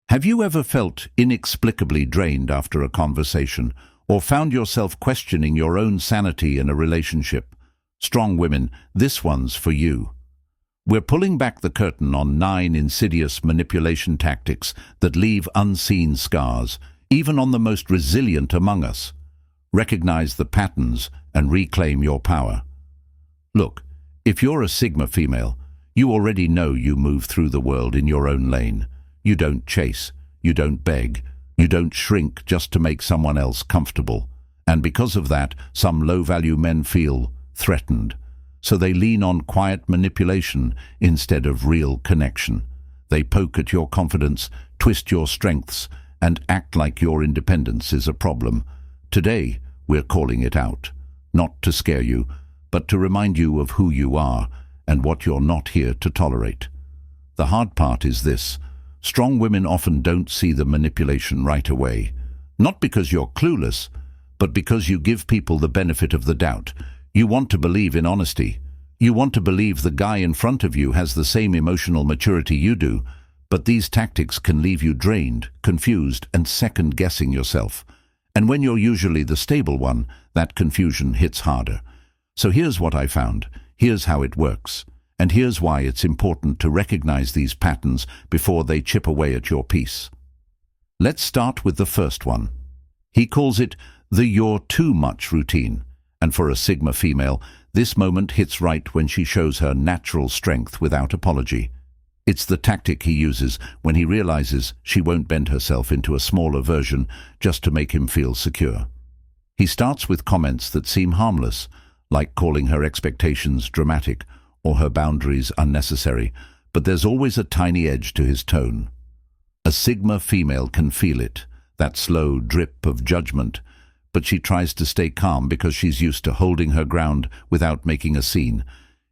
Have you ever felt inexplicably drained after a conversation, or found yourself questioning your own sanity in a relationship? Strong women, this one's for you. We're pulling back the curtain on 9 insidious manipulation tactics that leave unseen scars, even on the most resilient among us. Recognize the patterns and reclaim your power. Look, if you're a Sigma female, you already know you move through the world in your own lane. You don't chase, you don't beg, you don't shrink just to make someone else comfortable. And because of that, some low-value men feel threatened. So they lean on quiet manipulation instead of real connection. They poke at your confidence, twist your strengths, and act like your independence is a problem. Today, we're calling it out. Not to scare you, but to remind you of who you are and what you're not here to tolerate. The hard part is this. Strong women often don't see the manipulation right away. Not because you're clueless, but because you give people the benefit of the doubt. You want to believe in honesty. You want to believe the guy in front of you has the same emotional maturity you do, but these tactics can leave you drained, confused, and second-guessing yourself. And when you're usually the stable one, that confusion hits harder. So here's what I found. Here's how it works. And here's why it's important to recognize these patterns before they chip away at your peace. Let's start with the first one. He calls it the "you're too much" routine. And for a Sigma female, this moment hits right when she shows her natural strength without apology. It's the tactic he uses when he realizes she won't bend herself into a smaller version just to make him feel secure. He starts with comments that seem harmless, like calling her expectations dramatic or her boundaries unnecessary, but there's always a tiny edge to his tone. A Sigma female can feel it, that slow drip of judgment, but she tries to stay calm because she's used to holding her ground without making a scene.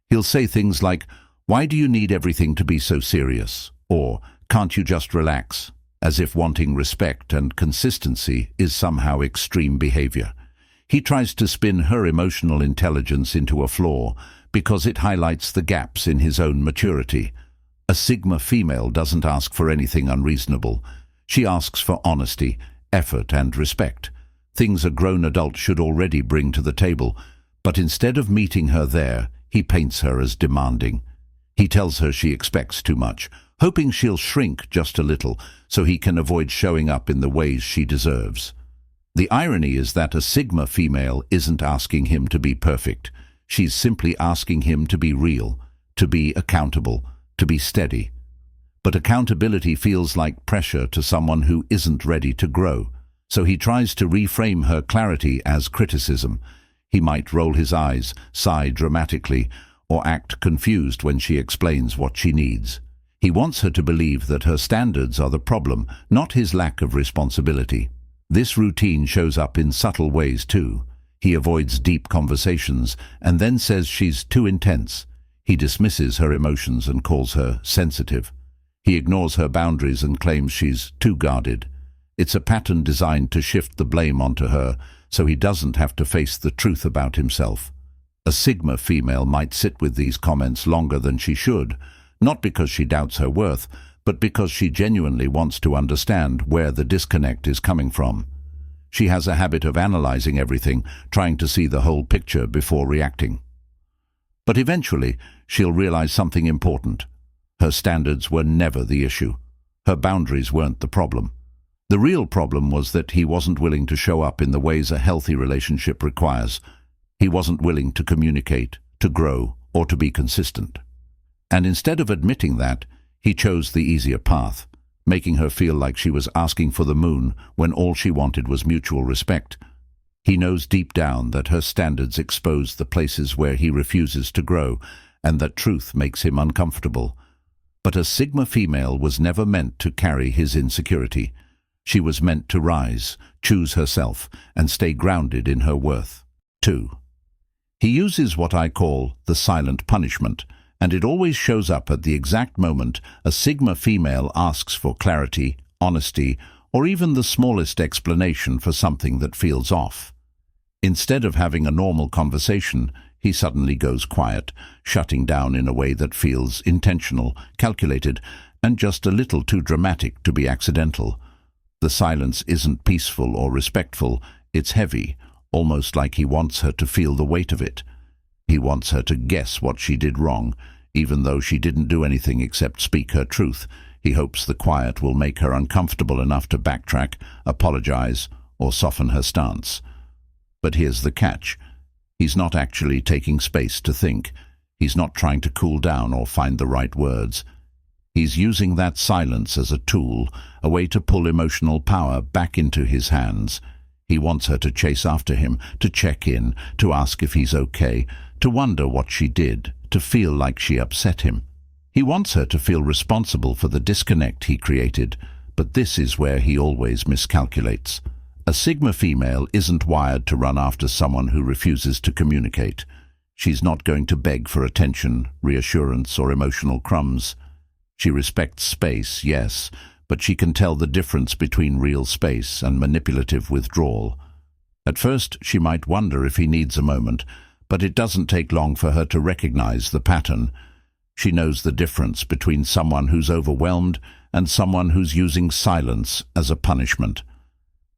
He'll say things like, "Why do you need everything to be so serious?" Or, "Can't you just relax?" As if wanting respect and consistency is somehow extreme behavior. He tries to spin her emotional intelligence into a flaw because it highlights the gaps in his own maturity. A Sigma female doesn't ask for anything unreasonable. She asks for honesty, effort, and respect. Things a grown adult should already bring to the table, but instead of meeting her there, he paints her as demanding. He tells her she expects too much, hoping she'll shrink just a little so he can avoid showing up in the ways she deserves. The irony is that a Sigma female isn't asking him to be perfect. She's simply asking him to be real, to be accountable, to be steady. But accountability feels like pressure to someone who isn't ready to grow. So he tries to reframe her clarity as criticism. He might roll his eyes, sigh dramatically, or act confused when she explains what she needs. He wants her to believe that her standards are the problem, not his lack of responsibility. This routine shows up in subtle ways too. He avoids deep conversations and then says she's too intense. He dismisses her emotions and calls her sensitive. He ignores her boundaries and claims she's too guarded. It's a pattern designed to shift the blame onto her so he doesn't have to face the truth about himself. A Sigma female might sit with these comments longer than she should, not because she doubts her worth, but because she genuinely wants to understand where the disconnect is coming from. She has a habit of analyzing everything, trying to see the whole picture before reacting. But eventually, she'll realize something important. Her standards were never the issue. Her boundaries weren't the problem. The real problem was that he wasn't willing to show up in the ways a healthy relationship requires. He wasn't willing to communicate, to grow, or to be consistent. And instead of admitting that, he chose the easier path, making her feel like she was asking for the moon when all she wanted was mutual respect. He knows deep down that her standards expose the places where he refuses to grow, and that truth makes him uncomfortable. But a Sigma female was never meant to carry his insecurity. She was meant to rise, choose herself, and stay grounded in her worth. 2. He uses what I call the silent punishment, and it always shows up at the exact moment a Sigma female asks for clarity, honesty, or even the smallest explanation for something that feels off. Instead of having a normal conversation, he suddenly goes quiet, shutting down in a way that feels intentional, calculated, and just a little too dramatic to be accidental. The silence isn't peaceful or respectful, it's heavy, almost like he wants her to feel the weight of it. He wants her to guess what she did wrong, even though she didn't do anything except speak her truth. He hopes the quiet will make her uncomfortable enough to backtrack, apologize, or soften her stance. But here's the catch. He's not actually taking space to think. He's not trying to cool down or find the right words. He's using that silence as a tool, a way to pull emotional power back into his hands. He wants her to chase after him, to check in, to ask if he's okay, to wonder what she did, to feel like she upset him. He wants her to feel responsible for the disconnect he created, but this is where he always miscalculates. A Sigma female isn't wired to run after someone who refuses to communicate. She's not going to beg for attention, reassurance, or emotional crumbs. She respects space, yes, but she can tell the difference between real space and manipulative withdrawal. At first, she might wonder if he needs a moment, but it doesn't take long for her to recognize the pattern. She knows the difference between someone who's overwhelmed and someone who's using silence as a punishment.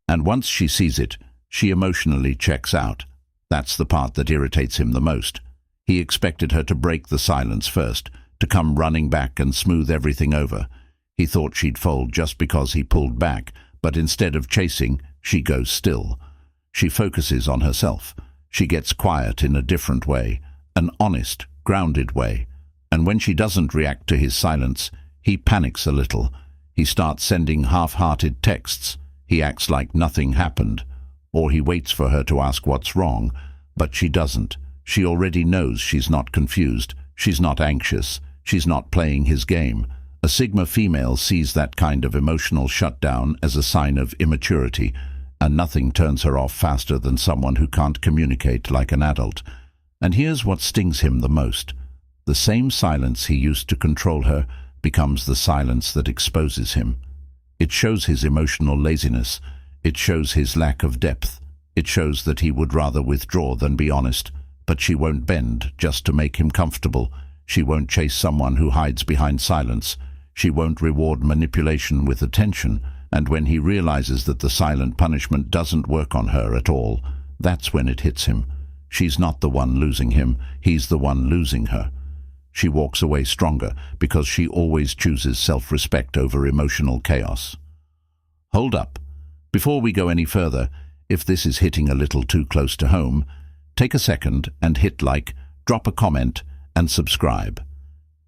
And once she sees it, she emotionally checks out. That's the part that irritates him the most. He expected her to break the silence first, to come running back and smooth everything over. He thought she'd fold just because he pulled back, but instead of chasing, she goes still. She focuses on herself. She gets quiet in a different way, an honest, grounded way. And when she doesn't react to his silence, he panics a little. He starts sending half-hearted texts. He acts like nothing happened. Or he waits for her to ask what's wrong, but she doesn't. She already knows she's not confused. She's not anxious. She's not playing his game. A Sigma female sees that kind of emotional shutdown as a sign of immaturity, and nothing turns her off faster than someone who can't communicate like an adult. And here's what stings him the most. The same silence he used to control her becomes the silence that exposes him. It shows his emotional laziness. It shows his lack of depth. It shows that he would rather withdraw than be honest. But she won't bend just to make him comfortable. She won't chase someone who hides behind silence. She won't reward manipulation with attention. And when he realizes that the silent punishment doesn't work on her at all, that's when it hits him. She's not the one losing him. He's the one losing her. She walks away stronger because she always chooses self-respect over emotional chaos. Hold up. Before we go any further, if this is hitting a little too close to home, take a second and hit like, drop a comment, and subscribe.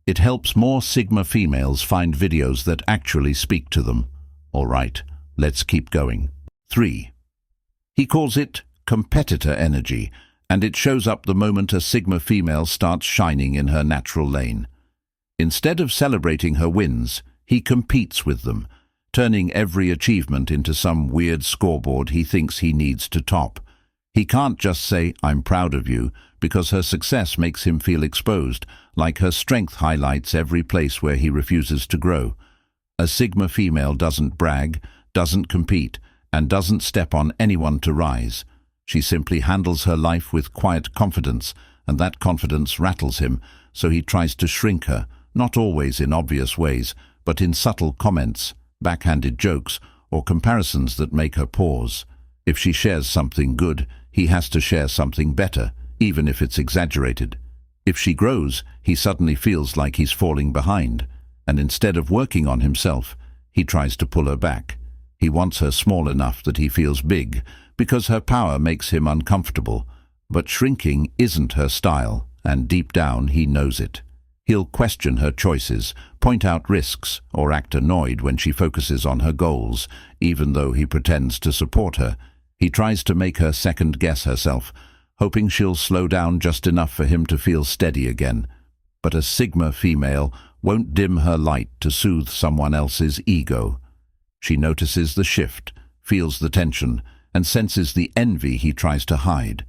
It helps more Sigma females find videos that actually speak to them. All right, let's keep going. 3. He calls it competitor energy, and it shows up the moment a Sigma female starts shining in her natural lane. Instead of celebrating her wins, he competes with them, turning every achievement into some weird scoreboard he thinks he needs to top. He can't just say, "I'm proud of you," because her success makes him feel exposed, like her strength highlights every place where he refuses to grow. A Sigma female doesn't brag, doesn't compete, and doesn't step on anyone to rise. She simply handles her life with quiet confidence, and that confidence rattles him, so he tries to shrink her, not always in obvious ways, but in subtle comments, backhanded jokes, or comparisons that make her pause. If she shares something good, he has to share something better, even if it's exaggerated. If she grows, he suddenly feels like he's falling behind, and instead of working on himself, he tries to pull her back. He wants her small enough that he feels big, because her power makes him uncomfortable. But shrinking isn't her style, and deep down he knows it. He'll question her choices, point out risks, or act annoyed when she focuses on her goals, even though he pretends to support her. He tries to make her second-guess herself, hoping she'll slow down just enough for him to feel steady again. But a Sigma female won't dim her light to soothe someone else's ego. She notices the shift, feels the tension, and senses the envy he tries to hide.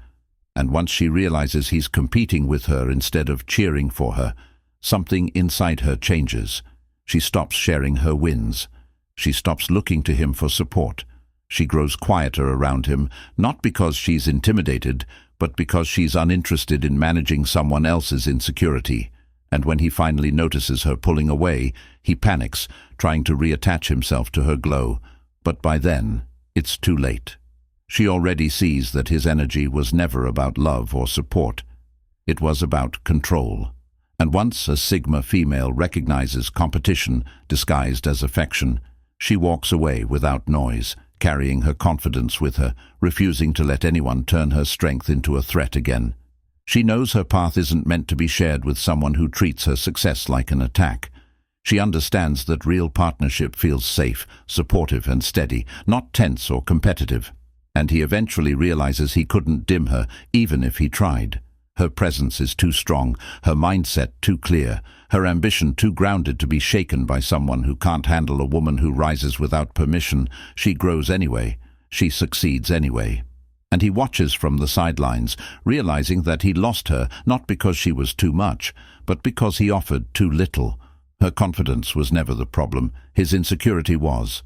And once she realizes he's competing with her instead of cheering for her, something inside her changes. She stops sharing her wins. She stops looking to him for support. She grows quieter around him, not because she's intimidated, but because she's uninterested in managing someone else's insecurity. And when he finally notices her pulling away, he panics, trying to reattach himself to her glow. But by then, it's too late. She already sees that his energy was never about love or support. It was about control. And once a Sigma female recognizes competition disguised as affection, she walks away without noise, carrying her confidence with her, refusing to let anyone turn her strength into a threat again. She knows her path isn't meant to be shared with someone who treats her success like an attack. She understands that real partnership feels safe, supportive and steady, not tense or competitive. And he eventually realizes he couldn't dim her, even if he tried. Her presence is too strong, her mindset too clear, her ambition too grounded to be shaken by someone who can't handle a woman who rises without permission. She grows anyway. She succeeds anyway. And he watches from the sidelines, realizing that he lost her not because she was too much, but because he offered too little. Her confidence was never the problem, his insecurity was.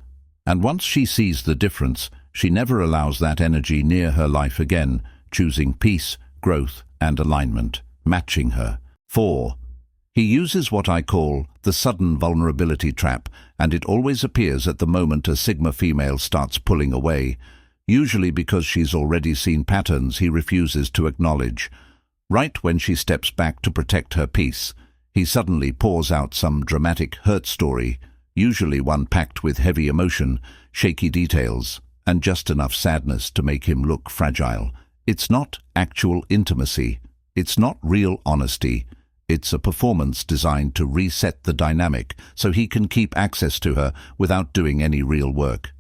And once she sees the difference, she never allows that energy near her life again, choosing peace, growth, and alignment, matching her. 4. He uses what I call the sudden vulnerability trap, and it always appears at the moment a Sigma female starts pulling away. Usually because she's already seen patterns he refuses to acknowledge. Right when she steps back to protect her peace, he suddenly pours out some dramatic hurt story, usually one packed with heavy emotion, shaky details, and just enough sadness to make him look fragile. It's not actual intimacy. It's not real honesty. It's a performance designed to reset the dynamic so he can keep access to her without doing any real work.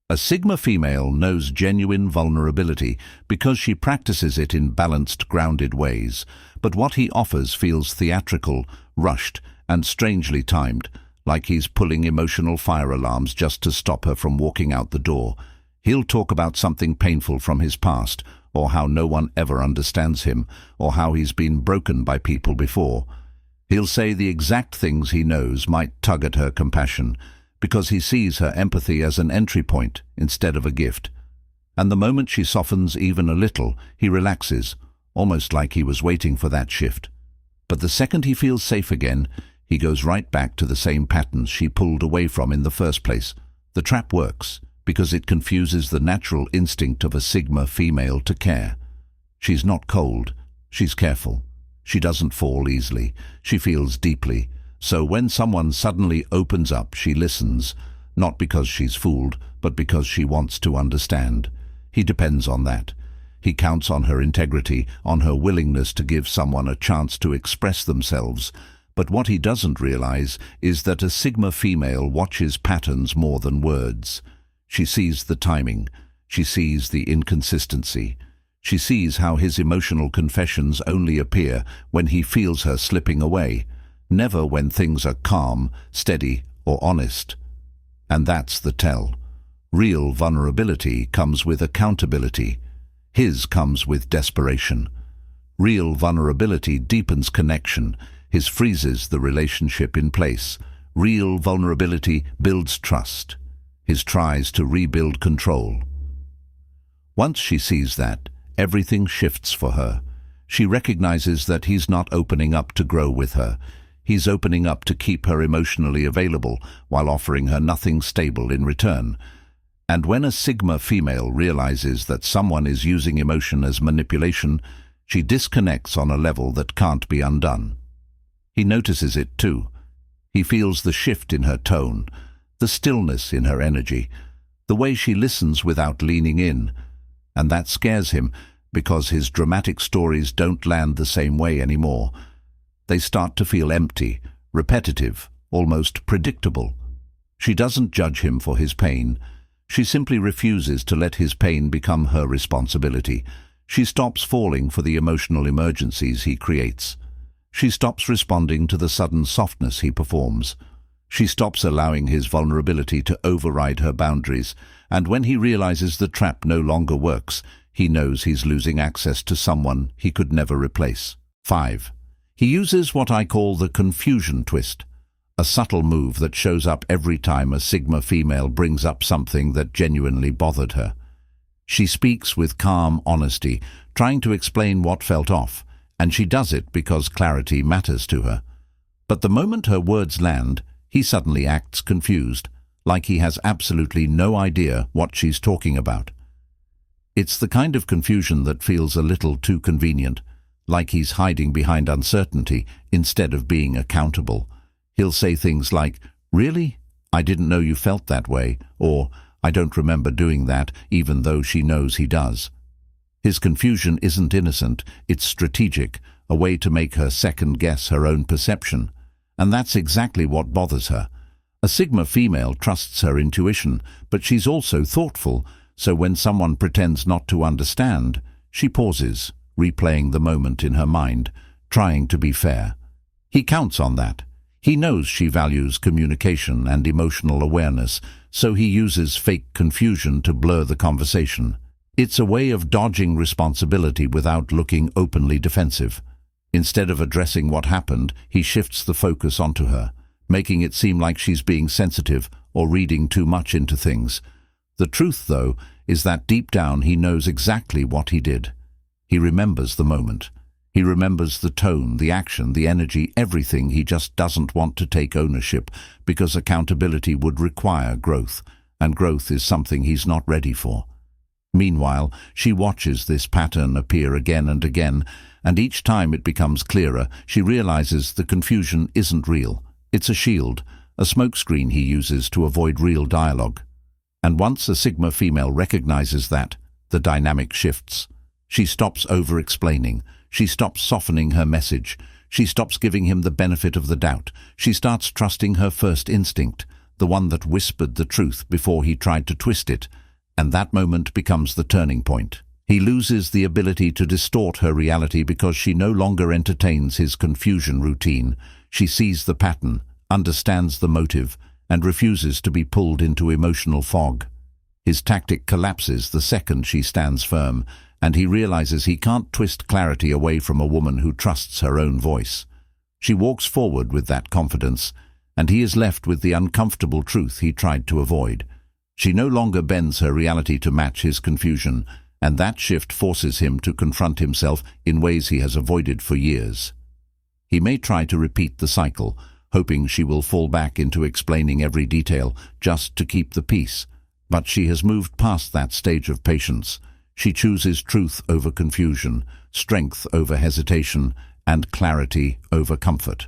A Sigma female knows genuine vulnerability because she practices it in balanced, grounded ways. But what he offers feels theatrical, rushed, and strangely timed, like he's pulling emotional fire alarms just to stop her from walking out the door. He'll talk about something painful from his past, or how no one ever understands him, or how he's been broken by people before. He'll say the exact things he knows might tug at her compassion, because he sees her empathy as an entry point instead of a gift. And the moment she softens even a little, he relaxes, almost like he was waiting for that shift. But the second he feels safe again, he goes right back to the same patterns she pulled away from in the first place. The trap works because it confuses the natural instinct of a Sigma female to care. She's not cold, she's careful. She doesn't fall easily, she feels deeply. So when someone suddenly opens up, she listens, not because she's fooled, but because she wants to understand. He depends on that. He counts on her integrity, on her willingness to give someone a chance to express themselves. But what he doesn't realize is that a Sigma female watches patterns more than words. She sees the timing. She sees the inconsistency. She sees how his emotional confessions only appear when he feels her slipping away, never when things are calm, steady, or honest. And that's the tell. Real vulnerability comes with accountability. His comes with desperation. Real vulnerability deepens connection. His freezes the relationship in place. Real vulnerability builds trust. His tries to rebuild control. Once she sees that, everything shifts for her. She recognizes that he's not opening up to grow with her. He's opening up to keep her emotionally available while offering her nothing stable in return. And when a Sigma female realizes that someone is using emotion as manipulation, she disconnects on a level that can't be undone. He notices it too. He feels the shift in her tone, the stillness in her energy, the way she listens without leaning in. And that scares him because his dramatic stories don't land the same way anymore. They start to feel empty, repetitive, almost predictable. She doesn't judge him for his pain. She simply refuses to let his pain become her responsibility. She stops falling for the emotional emergencies he creates. She stops responding to the sudden softness he performs. She stops allowing his vulnerability to override her boundaries, and when he realizes the trap no longer works, he knows he's losing access to someone he could never replace. 5. He uses what I call the confusion twist, a subtle move that shows up every time a Sigma female brings up something that genuinely bothered her. She speaks with calm honesty, trying to explain what felt off, and she does it because clarity matters to her. But the moment her words land, he suddenly acts confused, like he has absolutely no idea what she's talking about. It's the kind of confusion that feels a little too convenient, like he's hiding behind uncertainty instead of being accountable. He'll say things like, "Really? I didn't know you felt that way," or "I don't remember doing that," even though she knows he does. His confusion isn't innocent, it's strategic, a way to make her second-guess her own perception. And that's exactly what bothers her. A Sigma female trusts her intuition, but she's also thoughtful, so when someone pretends not to understand, she pauses, replaying the moment in her mind, trying to be fair. He counts on that. He knows she values communication and emotional awareness, so he uses fake confusion to blur the conversation. It's a way of dodging responsibility without looking openly defensive. Instead of addressing what happened, he shifts the focus onto her, making it seem like she's being sensitive or reading too much into things. The truth, though, is that deep down he knows exactly what he did. He remembers the moment. He remembers the tone, the action, the energy, everything. He just doesn't want to take ownership because accountability would require growth, and growth is something he's not ready for. Meanwhile, she watches this pattern appear again and again, and each time it becomes clearer, she realizes the confusion isn't real. It's a shield, a smokescreen he uses to avoid real dialogue. And once a Sigma female recognizes that, the dynamic shifts. She stops over-explaining. She stops softening her message. She stops giving him the benefit of the doubt. She starts trusting her first instinct, the one that whispered the truth before he tried to twist it. And that moment becomes the turning point. He loses the ability to distort her reality because she no longer entertains his confusion routine. She sees the pattern, understands the motive, and refuses to be pulled into emotional fog. His tactic collapses the second she stands firm, and he realizes he can't twist clarity away from a woman who trusts her own voice. She walks forward with that confidence, and he is left with the uncomfortable truth he tried to avoid. She no longer bends her reality to match his confusion, and that shift forces him to confront himself in ways he has avoided for years. He may try to repeat the cycle, hoping she will fall back into explaining every detail just to keep the peace, but she has moved past that stage of patience. She chooses truth over confusion, strength over hesitation, and clarity over comfort.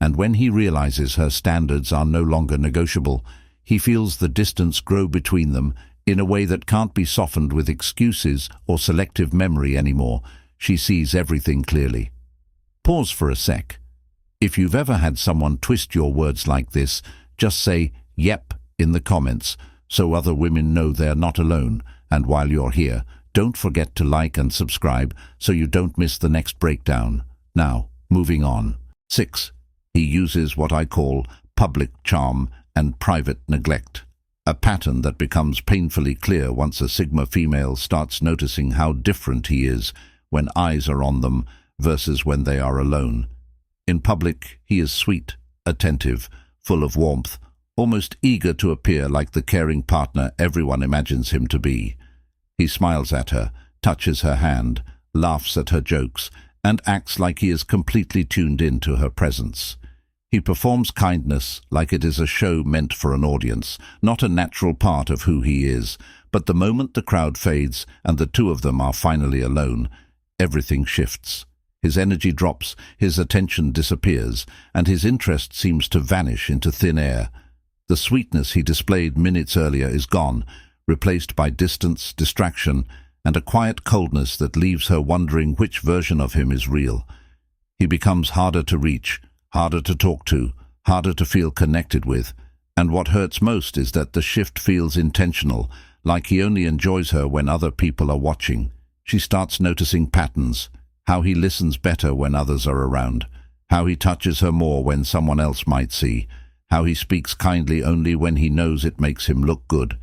And when he realizes her standards are no longer negotiable, he feels the distance grow between them in a way that can't be softened with excuses or selective memory anymore. She sees everything clearly. Pause for a sec. If you've ever had someone twist your words like this, just say "yep" in the comments so other women know they're not alone. And while you're here, don't forget to like and subscribe so you don't miss the next breakdown. Now, moving on. 6. He uses what I call public charm and private neglect, a pattern that becomes painfully clear once a Sigma female starts noticing how different he is when eyes are on them versus when they are alone. In public, he is sweet, attentive, full of warmth, almost eager to appear like the caring partner everyone imagines him to be. He smiles at her, touches her hand, laughs at her jokes, and acts like he is completely tuned in to her presence. He performs kindness like it is a show meant for an audience, not a natural part of who he is. But the moment the crowd fades and the two of them are finally alone, everything shifts. His energy drops, his attention disappears, and his interest seems to vanish into thin air. The sweetness he displayed minutes earlier is gone, replaced by distance, distraction, and a quiet coldness that leaves her wondering which version of him is real. He becomes harder to reach, harder to talk to, harder to feel connected with, and what hurts most is that the shift feels intentional, like he only enjoys her when other people are watching. She starts noticing patterns, how he listens better when others are around, how he touches her more when someone else might see, how he speaks kindly only when he knows it makes him look good.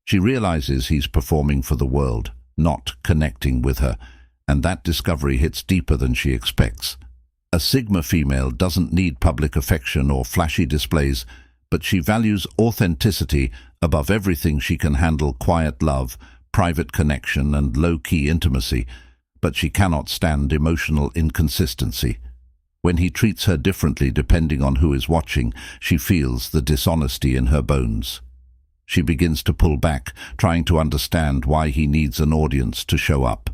She realizes he's performing for the world, not connecting with her, and that discovery hits deeper than she expects. A Sigma female doesn't need public affection or flashy displays, but she values authenticity above everything. She can handle quiet love, private connection, and low-key intimacy. but she cannot stand emotional inconsistency. When he treats her differently depending on who is watching, she feels the dishonesty in her bones. She begins to pull back, trying to understand why he needs an audience to show up.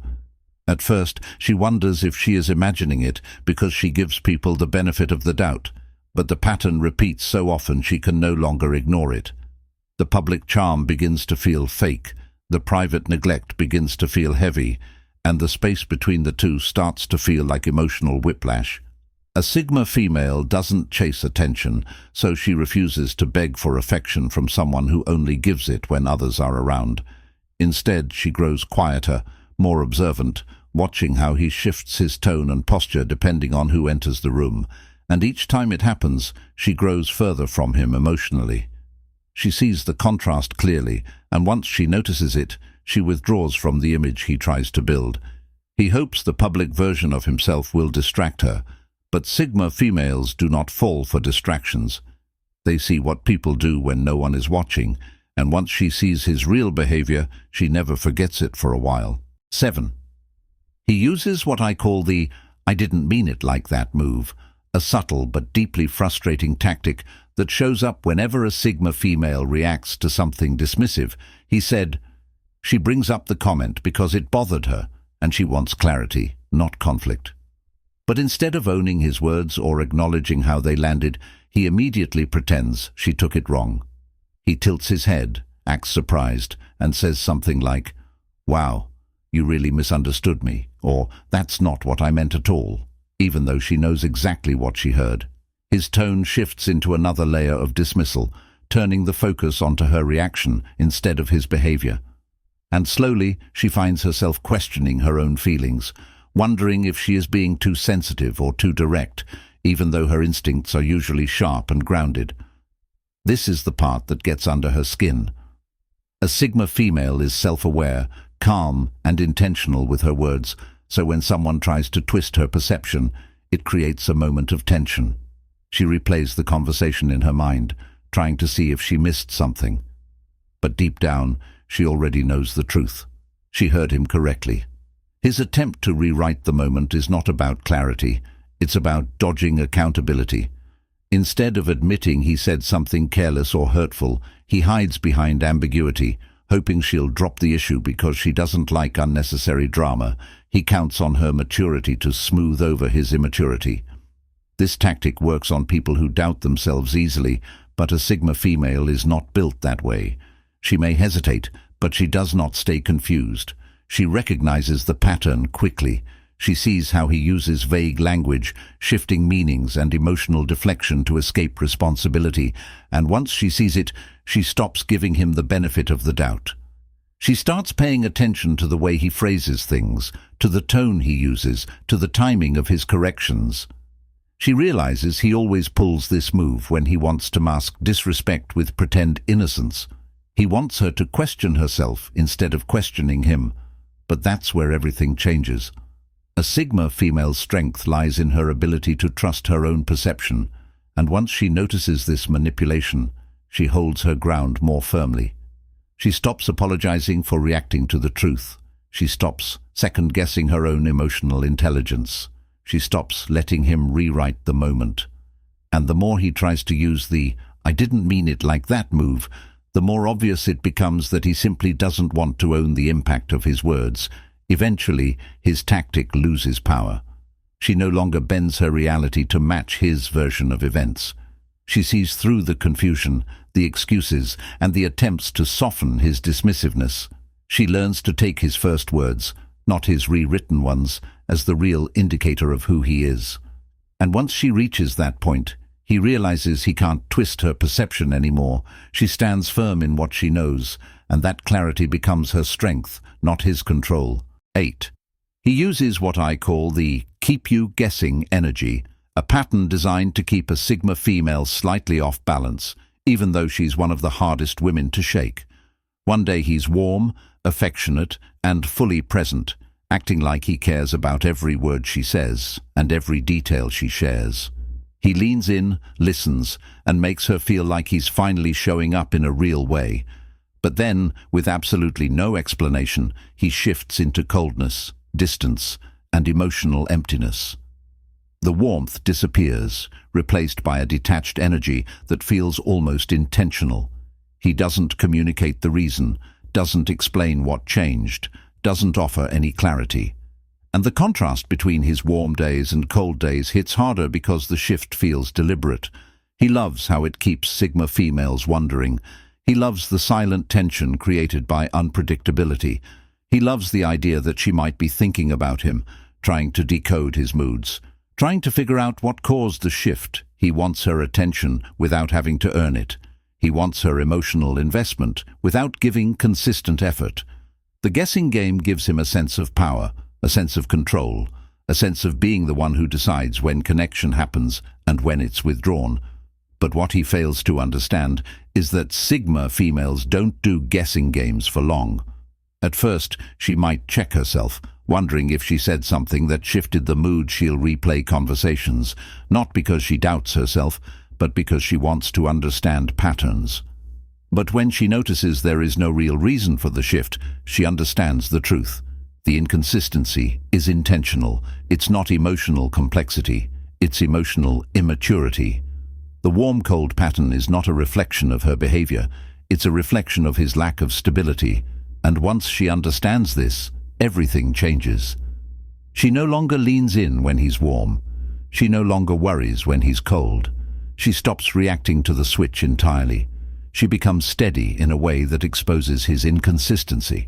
At first, she wonders if she is imagining it because she gives people the benefit of the doubt, but the pattern repeats so often she can no longer ignore it. The public charm begins to feel fake, the private neglect begins to feel heavy, and the space between the two starts to feel like emotional whiplash. A Sigma female doesn't chase attention, so she refuses to beg for affection from someone who only gives it when others are around. Instead, she grows quieter, more observant, watching how he shifts his tone and posture depending on who enters the room, and each time it happens, she grows further from him emotionally. She sees the contrast clearly, and once she notices it, she withdraws from the image he tries to build. He hopes the public version of himself will distract her, but Sigma females do not fall for distractions. They see what people do when no one is watching, and once she sees his real behavior, she never forgets it for a while. 7. He uses what I call the "I didn't mean it like that" move, a subtle but deeply frustrating tactic that shows up whenever a Sigma female reacts to something dismissive. He said, she brings up the comment because it bothered her, and she wants clarity, not conflict. But instead of owning his words or acknowledging how they landed, he immediately pretends she took it wrong. He tilts his head, acts surprised, and says something like, "Wow, you really misunderstood me," or "That's not what I meant at all," even though she knows exactly what she heard. His tone shifts into another layer of dismissal, turning the focus onto her reaction instead of his behavior. And slowly, she finds herself questioning her own feelings, wondering if she is being too sensitive or too direct, even though her instincts are usually sharp and grounded. This is the part that gets under her skin. A Sigma female is self-aware, calm, and intentional with her words, so when someone tries to twist her perception, it creates a moment of tension. She replays the conversation in her mind, trying to see if she missed something. But deep down, she already knows the truth. She heard him correctly. His attempt to rewrite the moment is not about clarity, it's about dodging accountability. Instead of admitting he said something careless or hurtful, he hides behind ambiguity, hoping she'll drop the issue because she doesn't like unnecessary drama. He counts on her maturity to smooth over his immaturity. This tactic works on people who doubt themselves easily, but a Sigma female is not built that way. She may hesitate, but she does not stay confused. She recognizes the pattern quickly. She sees how he uses vague language, shifting meanings and emotional deflection to escape responsibility, and once she sees it, she stops giving him the benefit of the doubt. She starts paying attention to the way he phrases things, to the tone he uses, to the timing of his corrections. She realizes he always pulls this move when he wants to mask disrespect with pretend innocence. He wants her to question herself instead of questioning him. But that's where everything changes. A Sigma female's strength lies in her ability to trust her own perception, and once she notices this manipulation, she holds her ground more firmly. She stops apologizing for reacting to the truth. She stops second-guessing her own emotional intelligence. She stops letting him rewrite the moment. And the more he tries to use the "I didn't mean it like that" move, the more obvious it becomes that he simply doesn't want to own the impact of his words. Eventually, his tactic loses power. She no longer bends her reality to match his version of events. She sees through the confusion, the excuses, and the attempts to soften his dismissiveness. She learns to take his first words, not his rewritten ones, as the real indicator of who he is. And once she reaches that point, he realizes he can't twist her perception anymore. She stands firm in what she knows, and that clarity becomes her strength, not his control. 8. He uses what I call the "keep you guessing" energy, a pattern designed to keep a Sigma female slightly off balance, even though she's one of the hardest women to shake. One day he's warm, affectionate, and fully present, acting like he cares about every word she says and every detail she shares. He leans in, listens, and makes her feel like he's finally showing up in a real way. But then, with absolutely no explanation, he shifts into coldness, distance, and emotional emptiness. The warmth disappears, replaced by a detached energy that feels almost intentional. He doesn't communicate the reason, doesn't explain what changed, doesn't offer any clarity. And the contrast between his warm days and cold days hits harder because the shift feels deliberate. He loves how it keeps Sigma females wondering. He loves the silent tension created by unpredictability. He loves the idea that she might be thinking about him, trying to decode his moods, trying to figure out what caused the shift. He wants her attention without having to earn it. He wants her emotional investment without giving consistent effort. The guessing game gives him a sense of power, a sense of control, a sense of being the one who decides when connection happens and when it's withdrawn. But what he fails to understand is that Sigma females don't do guessing games for long. At first, she might check herself, wondering if she said something that shifted the mood. She'll replay conversations, not because she doubts herself, but because she wants to understand patterns. But when she notices there is no real reason for the shift, she understands the truth. The inconsistency is intentional. It's not emotional complexity. It's emotional immaturity. The warm-cold pattern is not a reflection of her behavior. It's a reflection of his lack of stability. And once she understands this, everything changes. She no longer leans in when he's warm. She no longer worries when he's cold. She stops reacting to the switch entirely. She becomes steady in a way that exposes his inconsistency.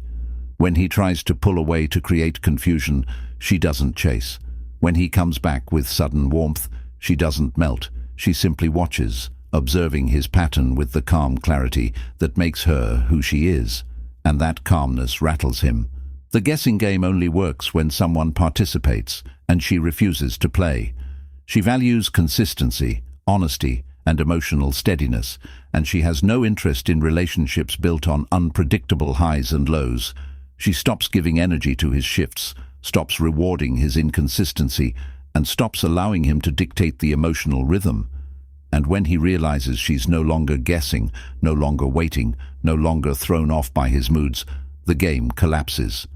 When he tries to pull away to create confusion, she doesn't chase. When he comes back with sudden warmth, she doesn't melt. She simply watches, observing his pattern with the calm clarity that makes her who she is. And that calmness rattles him. The guessing game only works when someone participates, and she refuses to play. She values consistency, honesty, and emotional steadiness, and she has no interest in relationships built on unpredictable highs and lows. She stops giving energy to his shifts, stops rewarding his inconsistency, and stops allowing him to dictate the emotional rhythm. And when he realizes she's no longer guessing, no longer waiting, no longer thrown off by his moods, the game collapses.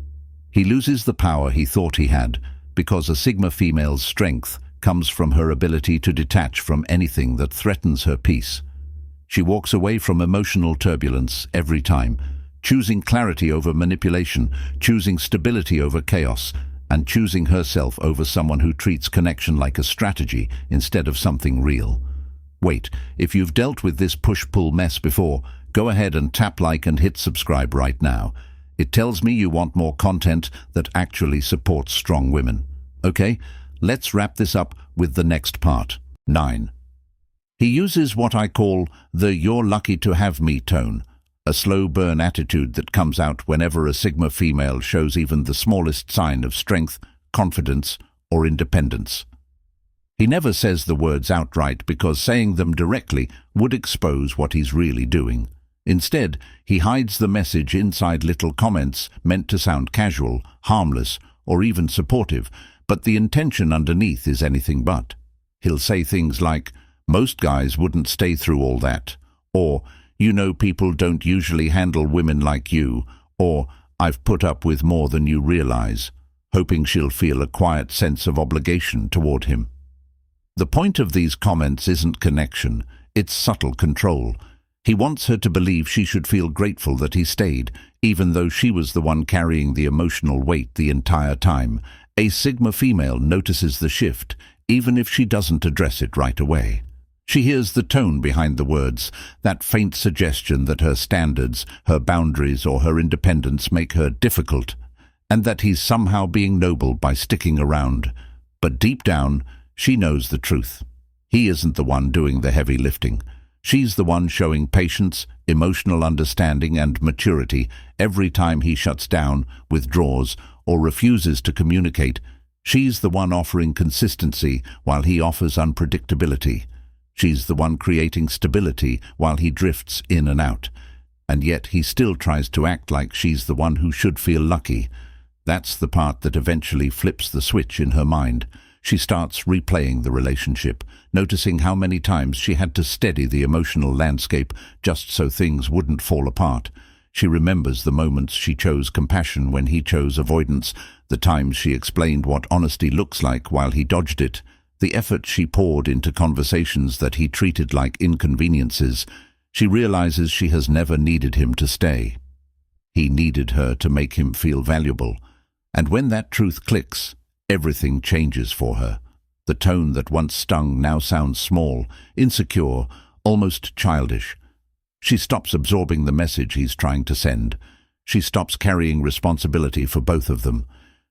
He loses the power he thought he had, because a Sigma female's strength comes from her ability to detach from anything that threatens her peace. She walks away from emotional turbulence every time, choosing clarity over manipulation, choosing stability over chaos, and choosing herself over someone who treats connection like a strategy instead of something real. Wait, if you've dealt with this push-pull mess before, go ahead and tap like and hit subscribe right now. It tells me you want more content that actually supports strong women. Okay, let's wrap this up with the next part. 9. He uses what I call the "you're lucky to have me" tone, a slow burn attitude that comes out whenever a Sigma female shows even the smallest sign of strength, confidence, or independence. He never says the words outright because saying them directly would expose what he's really doing. Instead, he hides the message inside little comments meant to sound casual, harmless, or even supportive, but the intention underneath is anything but. He'll say things like, "Most guys wouldn't stay through all that," or "You know, people don't usually handle women like you," or "I've put up with more than you realize," hoping she'll feel a quiet sense of obligation toward him. The point of these comments isn't connection, it's subtle control. He wants her to believe she should feel grateful that he stayed, even though she was the one carrying the emotional weight the entire time. A Sigma female notices the shift, even if she doesn't address it right away. She hears the tone behind the words, that faint suggestion that her standards, her boundaries, or her independence make her difficult, and that he's somehow being noble by sticking around. But deep down, she knows the truth. He isn't the one doing the heavy lifting. She's the one showing patience, emotional understanding, and maturity every time he shuts down, withdraws, or refuses to communicate. She's the one offering consistency while he offers unpredictability. She's the one creating stability while he drifts in and out. And yet he still tries to act like she's the one who should feel lucky. That's the part that eventually flips the switch in her mind. She starts replaying the relationship, noticing how many times she had to steady the emotional landscape just so things wouldn't fall apart. She remembers the moments she chose compassion when he chose avoidance, the times she explained what honesty looks like while he dodged it, the effort she poured into conversations that he treated like inconveniences. She realizes she has never needed him to stay. He needed her to make him feel valuable. And when that truth clicks, everything changes for her. The tone that once stung now sounds small, insecure, almost childish. She stops absorbing the message he's trying to send. She stops carrying responsibility for both of them.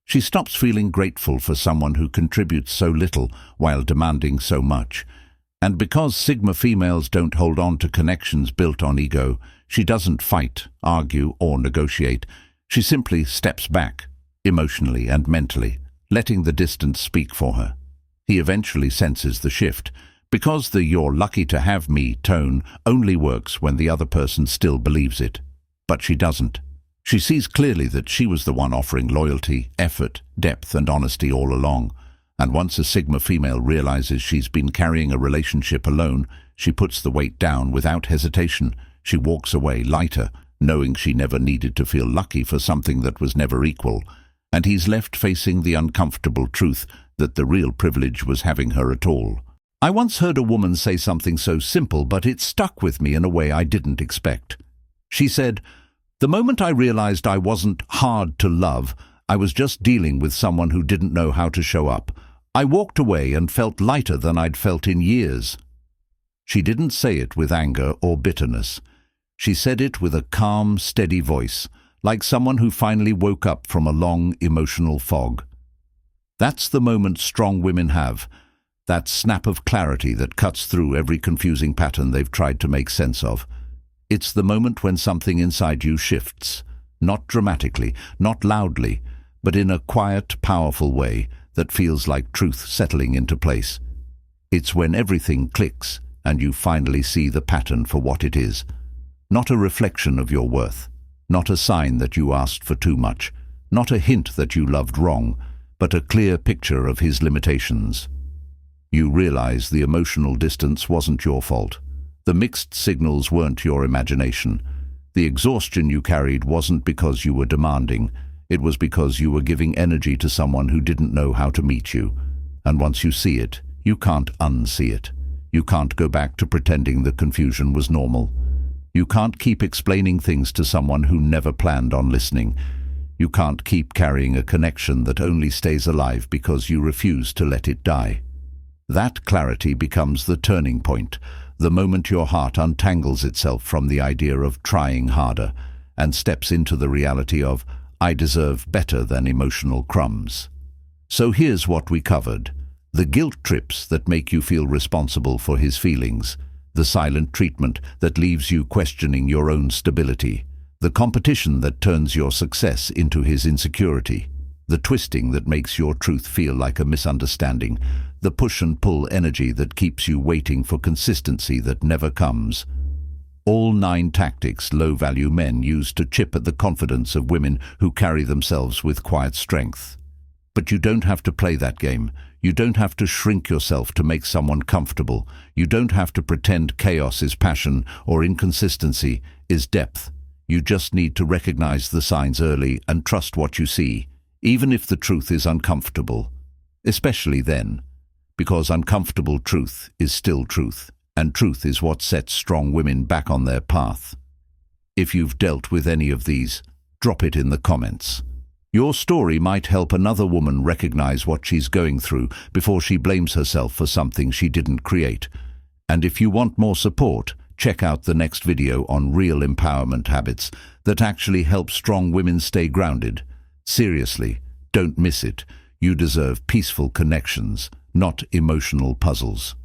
She stops feeling grateful for someone who contributes so little while demanding so much. And because Sigma females don't hold on to connections built on ego, she doesn't fight, argue, or negotiate. She simply steps back, emotionally and mentally, letting the distance speak for her. He eventually senses the shift, because the "you're lucky to have me" tone only works when the other person still believes it. But she doesn't. She sees clearly that she was the one offering loyalty, effort, depth, and honesty all along. And once a Sigma female realizes she's been carrying a relationship alone, she puts the weight down without hesitation. She walks away lighter, knowing she never needed to feel lucky for something that was never equal. And he's left facing the uncomfortable truth that the real privilege was having her at all. I once heard a woman say something so simple, but it stuck with me in a way I didn't expect. She said, "The moment I realized I wasn't hard to love, I was just dealing with someone who didn't know how to show up. I walked away and felt lighter than I'd felt in years." She didn't say it with anger or bitterness. She said it with a calm, steady voice, like someone who finally woke up from a long, emotional fog. That's the moment strong women have. That snap of clarity that cuts through every confusing pattern they've tried to make sense of. It's the moment when something inside you shifts, not dramatically, not loudly, but in a quiet, powerful way that feels like truth settling into place. It's when everything clicks and you finally see the pattern for what it is. Not a reflection of your worth, not a sign that you asked for too much, not a hint that you loved wrong, but a clear picture of his limitations. You realize the emotional distance wasn't your fault. The mixed signals weren't your imagination. The exhaustion you carried wasn't because you were demanding. It was because you were giving energy to someone who didn't know how to meet you. And once you see it, you can't unsee it. You can't go back to pretending the confusion was normal. You can't keep explaining things to someone who never planned on listening. You can't keep carrying a connection that only stays alive because you refuse to let it die. That clarity becomes the turning point, the moment your heart untangles itself from the idea of trying harder and steps into the reality of, "I deserve better than emotional crumbs." So here's what we covered. The guilt trips that make you feel responsible for his feelings. The silent treatment that leaves you questioning your own stability. The competition that turns your success into his insecurity. The twisting that makes your truth feel like a misunderstanding. The push and pull energy that keeps you waiting for consistency that never comes. All 9 tactics low-value men use to chip at the confidence of women who carry themselves with quiet strength. But you don't have to play that game. You don't have to shrink yourself to make someone comfortable. You don't have to pretend chaos is passion or inconsistency is depth. You just need to recognize the signs early and trust what you see, even if the truth is uncomfortable. Especially then, because uncomfortable truth is still truth, and truth is what sets strong women back on their path. If you've dealt with any of these, drop it in the comments. Your story might help another woman recognize what she's going through before she blames herself for something she didn't create. And if you want more support, check out the next video on real empowerment habits that actually help strong women stay grounded. Seriously, don't miss it. You deserve peaceful connections, not emotional puzzles.